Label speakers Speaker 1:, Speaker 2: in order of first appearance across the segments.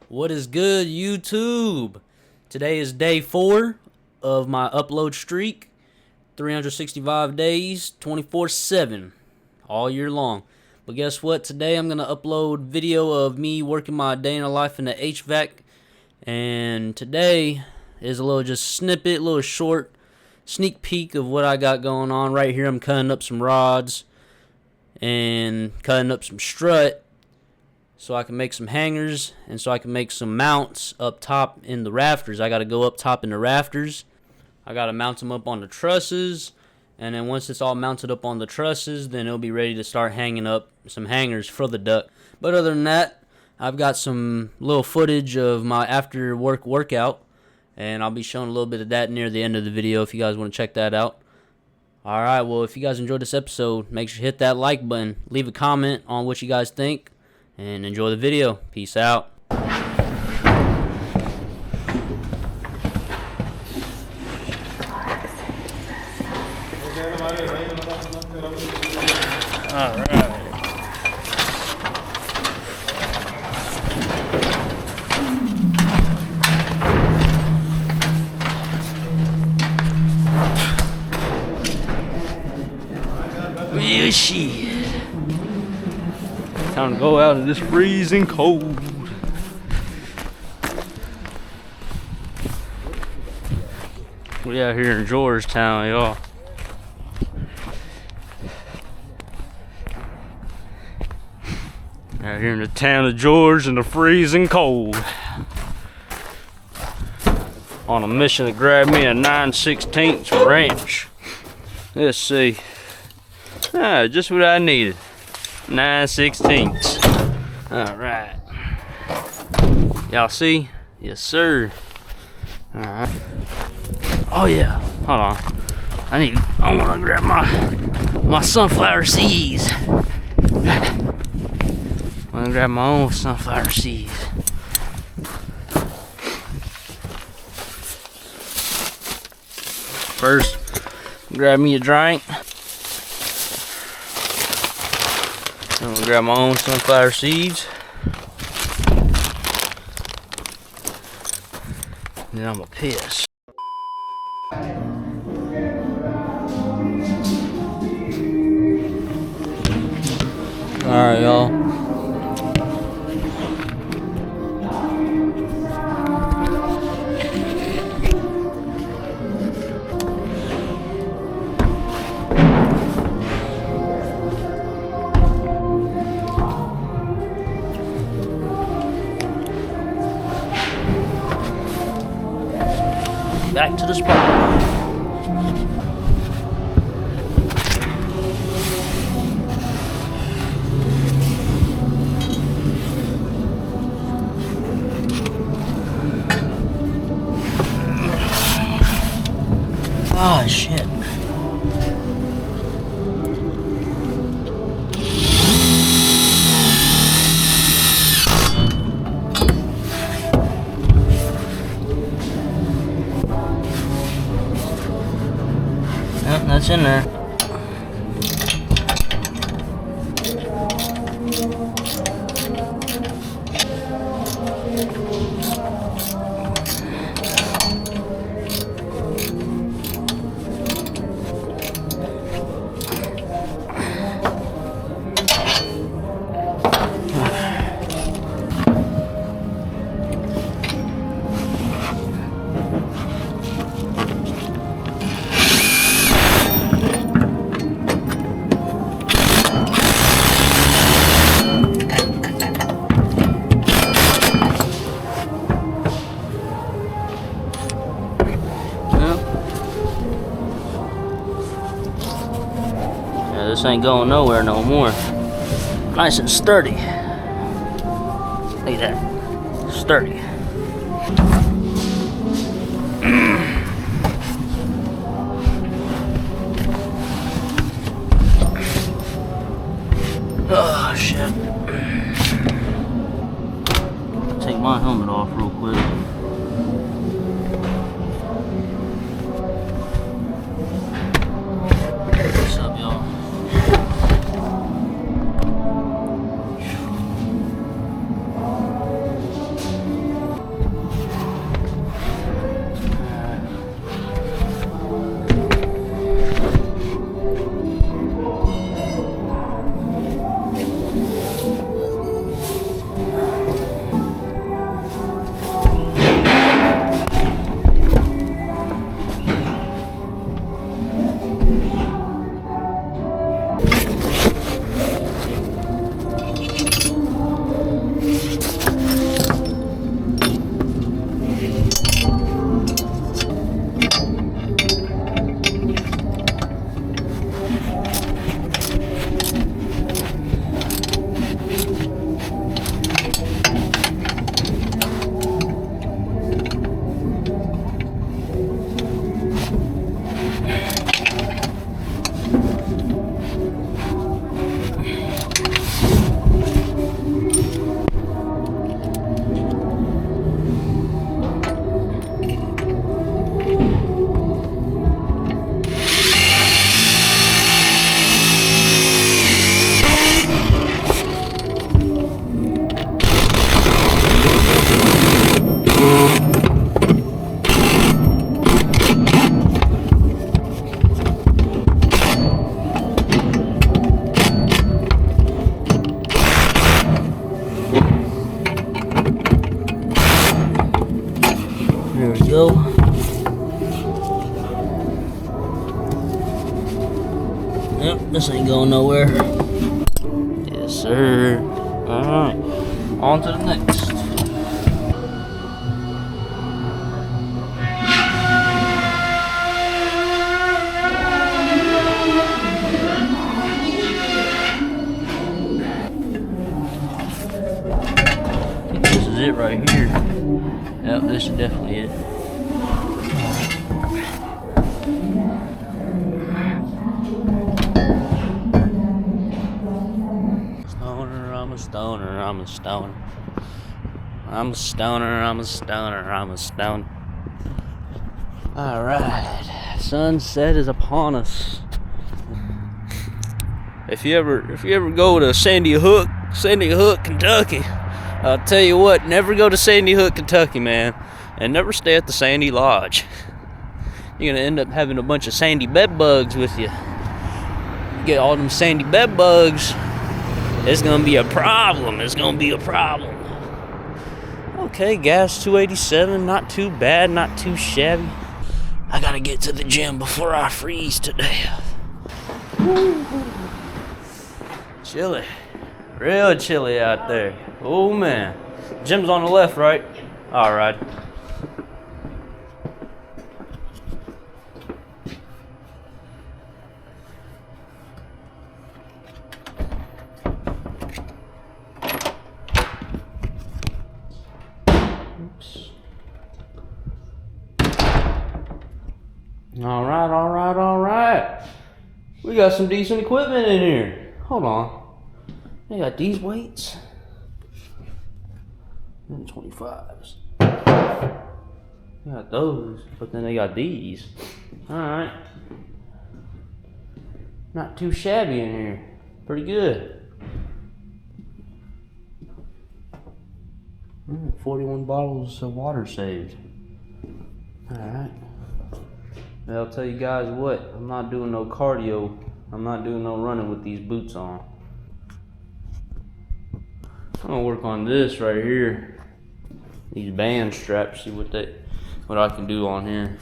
Speaker 1: What is good, YouTube? Today is day 4 of my upload streak. 365 days, 24/7, all year long. But guess what? Today I'm going to upload video of me working my day in the life in the HVAC. And today is a little just snippet, little short sneak peek of what I got going on. Right here I'm cutting up some rods and cutting up some strut, so I can make some hangers and so I can make some mounts up top in the rafters. I got to go up top in the rafters. I got to mount them up on the trusses, and then once it's all mounted up on the trusses, then it'll be ready to start hanging up some hangers for the duct. But other than that, I've got some little footage of my after work workout, and I'll be showing a little bit of that near the end of the video if you guys want to check that out. Alright, well, if you guys enjoyed this episode, make sure to hit that like button, leave a comment on what you guys think, and enjoy the video. Peace out. Alright. Yeah, shit. Time to go out in this freezing cold. We out here in Georgetown, y'all. Out here in the town of George in the freezing cold. On a mission to grab me a 9/16 wrench. Let's see. Just what I needed. 9/16. Alright. Y'all see? Yes, sir. Alright. Oh yeah. Hold on. I wanna grab my sunflower seeds. I wanna grab my own sunflower seeds. First, grab me a drink. I'm gonna grab my own sunflower seeds. And then I'm gonna piss. Alright, y'all. Back to the spot. Oh shit. Yep, that's in there. This ain't going nowhere no more. Nice and sturdy. Look at that. Sturdy. Oh shit. Take my helmet off real quick. What's up, y'all? go. Yep, this ain't going nowhere. Yes, sir. Alright, on to the next. I think this is it right here. Yep, this is definitely it. I'm a stoner, I'm a stoner. I'm a stoner, I'm a stoner, I'm a stoner. Alright, sunset is upon us. If you ever go to Sandy Hook, Kentucky, I'll tell you what, never go to Sandy Hook, Kentucky, man. And never stay at the Sandy Lodge. You're gonna end up having a bunch of sandy bed bugs with you. Get all them sandy bed bugs. It's gonna be a problem. It's gonna be a problem. Okay, gas 287, not too bad, not too shabby. I gotta get to the gym before I freeze to death. Chilly. Real chilly out there. Oh man. Gym's on the left, right? Alright. Alright. We got some decent equipment in here. Hold on. They got these weights. And 25s. They got those, but then they got these. Alright. Not too shabby in here. Pretty good. 41 bottles of water saved. Alright. I'll tell you guys what, I'm not doing no cardio. I'm not doing no running with these boots on. I'm gonna work on this right here. These band straps, see what I can do on here.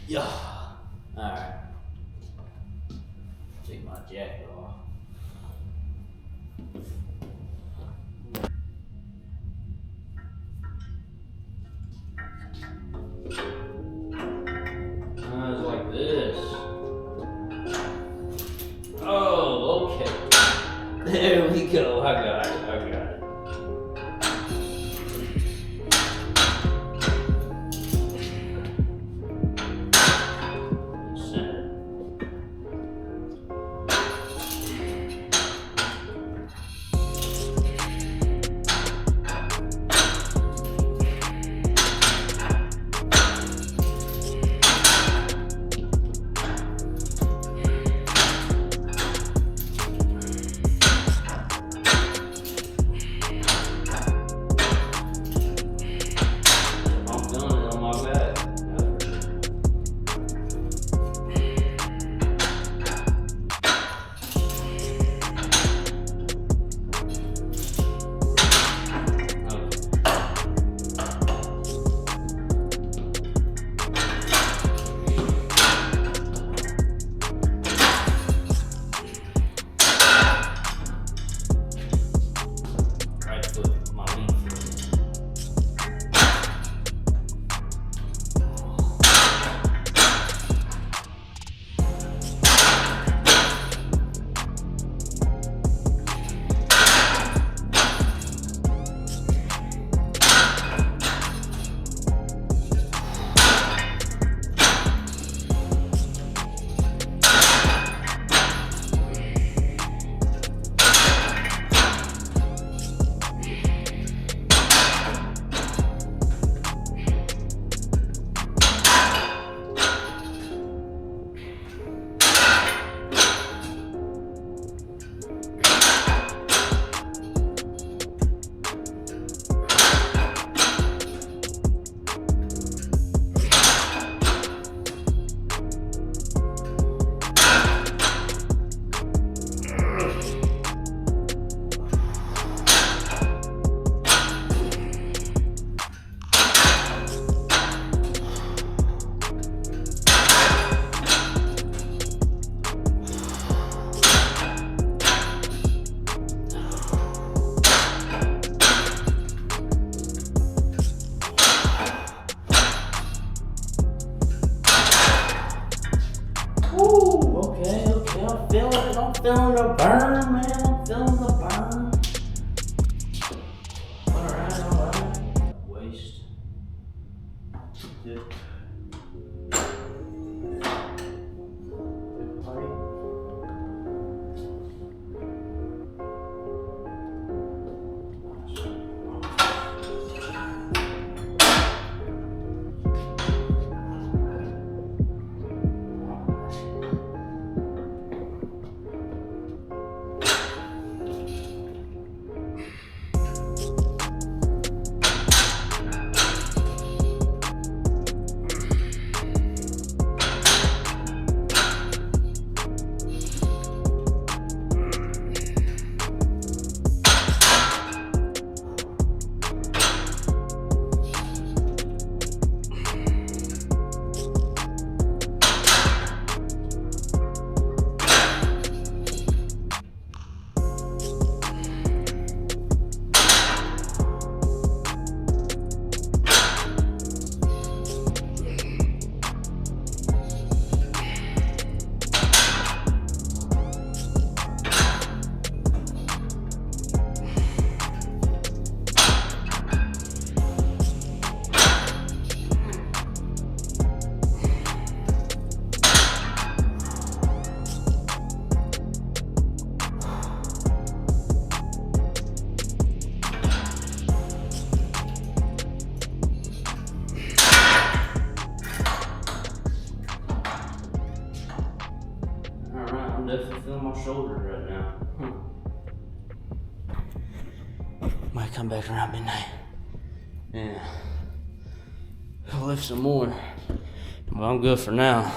Speaker 1: Yeah. Alright. Take my jacket off. It's like this. Oh, okay. There we go. I got it. I'm feeling the burn, man. I'm feeling the burn. Alright. Waste. Good. Good pipe. I'm definitely feeling my shoulders right now. Might come back around midnight. Yeah. I'll lift some more. But I'm good for now.